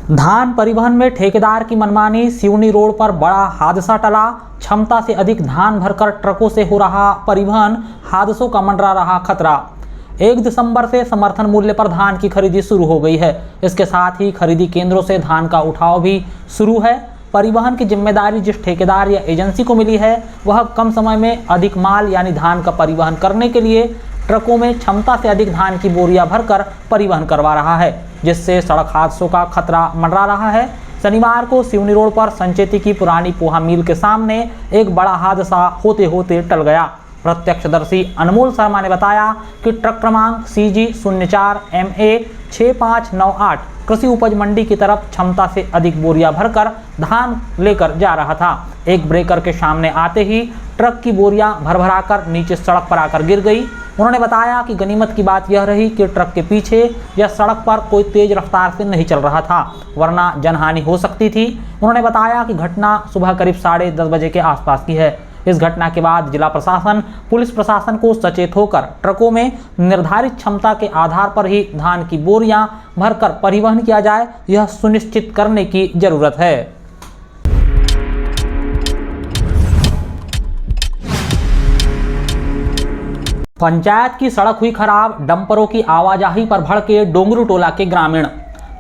धान परिवहन में ठेकेदार की मनमानी, सिवनी रोड पर बड़ा हादसा टला। क्षमता से अधिक धान भरकर ट्रकों से हो रहा परिवहन, हादसों का मंडरा रहा खतरा। 1 दिसंबर से समर्थन मूल्य पर धान की खरीदी शुरू हो गई है। इसके साथ ही खरीदी केंद्रों से धान का उठाव भी शुरू है। परिवहन की जिम्मेदारी जिस ठेकेदार या एजेंसी को मिली है, वह कम समय में अधिक माल यानी धान का परिवहन करने के लिए ट्रकों में क्षमता से अधिक धान की बोरियां भरकर परिवहन करवा रहा है, जिससे सड़क हादसों का खतरा मंडरा रहा है। शनिवार को सिवनी रोड पर संचेती की पुरानी पोहा मिल के सामने एक बड़ा हादसा होते होते टल गया। प्रत्यक्षदर्शी अनमोल शर्मा ने बताया कि ट्रक क्रमांक CG 04 MA 6598 कृषि उपज मंडी की तरफ क्षमता से अधिक बोरियां भरकर धान लेकर जा रहा था। एक ब्रेकर के सामने आते ही ट्रक की बोरियां भर-भराकर नीचे सड़क पर आकर गिर गई। उन्होंने बताया कि गनीमत की बात यह रही कि ट्रक के पीछे या सड़क पर कोई तेज रफ्तार से नहीं चल रहा था, वरना जनहानि हो सकती थी। उन्होंने बताया कि घटना सुबह करीब 10:30 बजे के आसपास की है। इस घटना के बाद जिला प्रशासन, पुलिस प्रशासन को सचेत होकर ट्रकों में निर्धारित क्षमता के आधार पर ही धान की बोरियां भरकर परिवहन किया जाए, यह सुनिश्चित करने की जरूरत है। पंचायत की सड़क हुई खराब, डंपरों की आवाजाही पर भड़के डोंगरू टोला के ग्रामीण।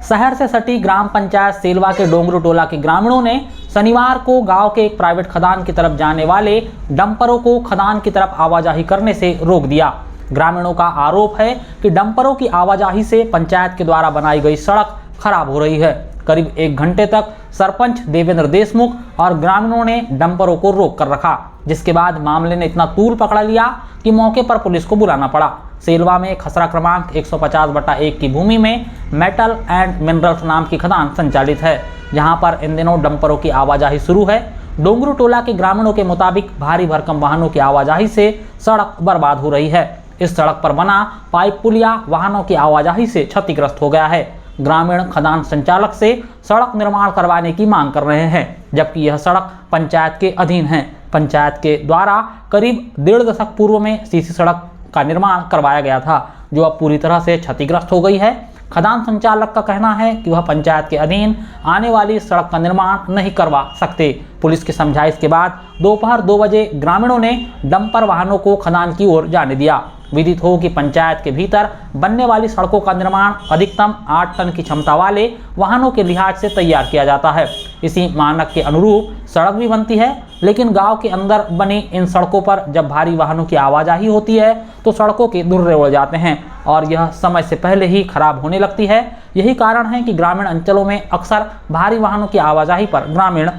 शहर से सटी ग्राम पंचायत सेलवा के डोंगरू टोला के ग्रामीणों ने शनिवार को गांव के एक प्राइवेट खदान की तरफ जाने वाले डंपरों को खदान की तरफ आवाजाही करने से रोक दिया। ग्रामीणों का आरोप है कि डंपरों की आवाजाही से पंचायत के द्वारा बनाई गई सड़क खराब हो रही है। करीब 1 घंटे तक सरपंच देवेंद्र देशमुख और ग्रामीणों ने डंपरों को रोक कर रखा, जिसके बाद मामले ने इतना तूल पकड़ लिया कि मौके पर पुलिस को बुलाना पड़ा। सेलवा में खसरा क्रमांक 150/1 की भूमि में मेटल एंड मिनरल्स नाम की खदान संचालित है, जहां पर इन दिनों डंपरों की आवाजाही शुरू है। डोंगरू टोला के ग्रामीणों के मुताबिक भारी भरकम वाहनों की आवाजाही से सड़क बर्बाद हो रही है। इस सड़क पर बना पाइप पुलिया वाहनों की आवाजाही से क्षतिग्रस्त हो गया है। ग्रामीण खदान संचालक से सड़क निर्माण करवाने की मांग कर रहे हैं, जबकि यह सड़क पंचायत के अधीन है। पंचायत के द्वारा करीब 1.5 दशक पूर्व में सीसी सड़क का निर्माण करवाया गया था, जो अब पूरी तरह से क्षतिग्रस्त हो गई है। खदान संचालक का कहना है कि वह पंचायत के अधीन आने वाली सड़क का निर्माण नहीं करवा सकते। पुलिस की समझाइश के बाद दोपहर 2 बजे ग्रामीणों ने डंपर वाहनों को खदान की ओर जाने दिया। विदित हो कि पंचायत के भीतर बनने वाली सड़कों का निर्माण अधिकतम 8 टन की क्षमता वाले वाहनों के लिहाज से तैयार किया जाता है। इसी मानक के अनुरूप सड़क भी बनती है, लेकिन गांव के अंदर बनी इन सड़कों पर जब भारी वाहनों की आवाजाही होती है तो सड़कों के धुर्रे उड़ जाते हैं और यह समय से पहले ही खराब होने लगती है। यही कारण है कि ग्रामीण अंचलों में अक्सर भारी वाहनों की आवाजाही पर ग्रामीण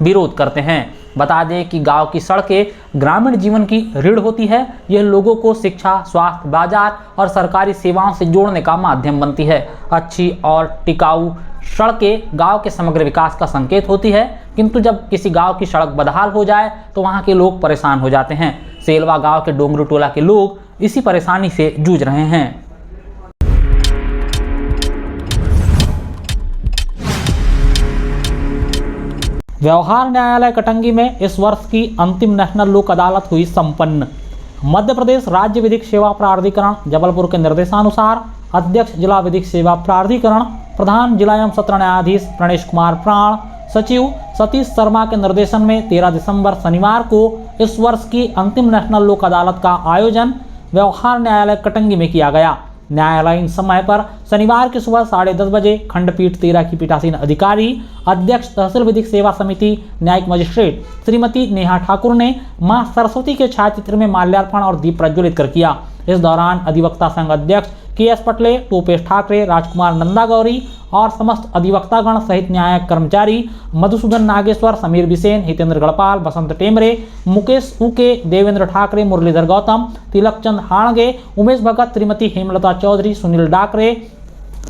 विरोध करते हैं। बता दें कि गांव की सड़कें ग्रामीण जीवन की रीढ़ होती है। यह लोगों को शिक्षा, स्वास्थ्य, बाजार और सरकारी सेवाओं से जोड़ने का माध्यम बनती है। अच्छी और टिकाऊ सड़कें गांव के समग्र विकास का संकेत होती है, किंतु जब किसी गांव की सड़क बदहाल हो जाए तो वहां के लोग परेशान हो जाते हैं। सेलवा गांव के डोंगरू टोला के लोग इसी परेशानी से जूझ रहे हैं। व्यवहार न्यायालय कटंगी में इस वर्ष की अंतिम नेशनल लोक अदालत हुई संपन्न। मध्य प्रदेश राज्य विधिक सेवा प्राधिकरण जबलपुर के निर्देशानुसार अध्यक्ष जिला विधिक सेवा प्राधिकरण, प्रधान जिला एवं सत्र न्यायाधीश प्रणेश कुमार प्राण, सचिव सतीश शर्मा के निर्देशन में 13 दिसंबर शनिवार को इस वर्ष की अंतिम नेशनल लोक अदालत का आयोजन व्यवहार न्यायालय कटंगी में किया गया। न्यायालयीन समय पर शनिवार की सुबह 10:30 बजे खंडपीठ 13 की पीठासीन अधिकारी अध्यक्ष तहसील विधिक सेवा समिति न्यायिक मजिस्ट्रेट श्रीमती नेहा ठाकुर ने मां सरस्वती के छायाचित्र में माल्यार्पण और दीप प्रज्वलित कर किया। इस दौरान अधिवक्ता संघ अध्यक्ष KS पटले, टोपेश ठाकरे, राजकुमार नंदागौरी और समस्त अधिवक्तागण सहित न्यायिक कर्मचारी मधुसूदन नागेश्वर, समीर बिसेन, हितेंद्र गढ़पाल, बसंत टेमरे, मुकेश उके, देवेंद्र ठाकरे, मुरलीधर गौतम, तिलकचंद हाणगे, उमेश भगत, श्रीमती हेमलता चौधरी, सुनील डाकरे,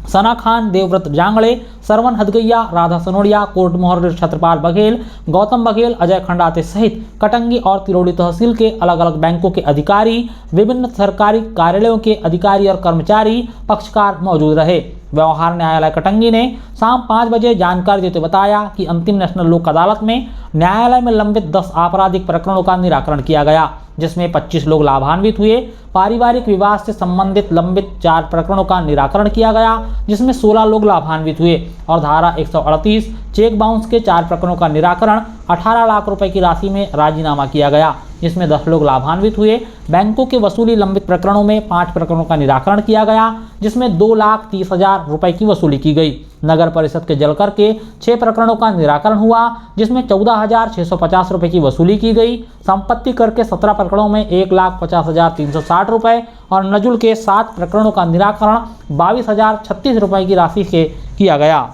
सना खान, देवव्रत जांगड़े, सरवन हदगैया, राधा सनोडिया, कोर्ट मोहर छत्रपाल बघेल, गौतम बघेल, अजय खंडाते सहित कटंगी और तिरोड़ी तहसील के अलग अलग बैंकों के अधिकारी, विभिन्न सरकारी कार्यालयों के अधिकारी और कर्मचारी पक्षकार मौजूद रहे। व्यवहार न्यायालय कटंगी ने शाम 5 बजे जानकारी देते बताया कि अंतिम नेशनल लोक अदालत में न्यायालय में लंबित 10 आपराधिक प्रकरणों का निराकरण किया गया, जिसमें 25 लोग लाभान्वित हुए। पारिवारिक विवाद से संबंधित लंबित 4 प्रकरणों का निराकरण किया गया, जिसमें 16 लोग लाभान्वित हुए और धारा 138 चेक बाउंस के 4 प्रकरणों का निराकरण 18 लाख रुपए की राशि में राजीनामा किया गया, जिसमें 10 लोग लाभान्वित हुए। बैंकों के वसूली लंबित प्रकरणों में 5 प्रकरणों का निराकरण किया गया, जिसमें 2,30,000 रुपए की वसूली की गई। नगर परिषद के जलकर के 6 प्रकरणों का निराकरण हुआ, जिसमें 14,650 रुपए की वसूली की गई। संपत्ति कर के 17 प्रकरणों में 1,50,360 रुपए और नजुल के 7 प्रकरणों का निराकरण 22,036 रुपए की राशि से किया गया।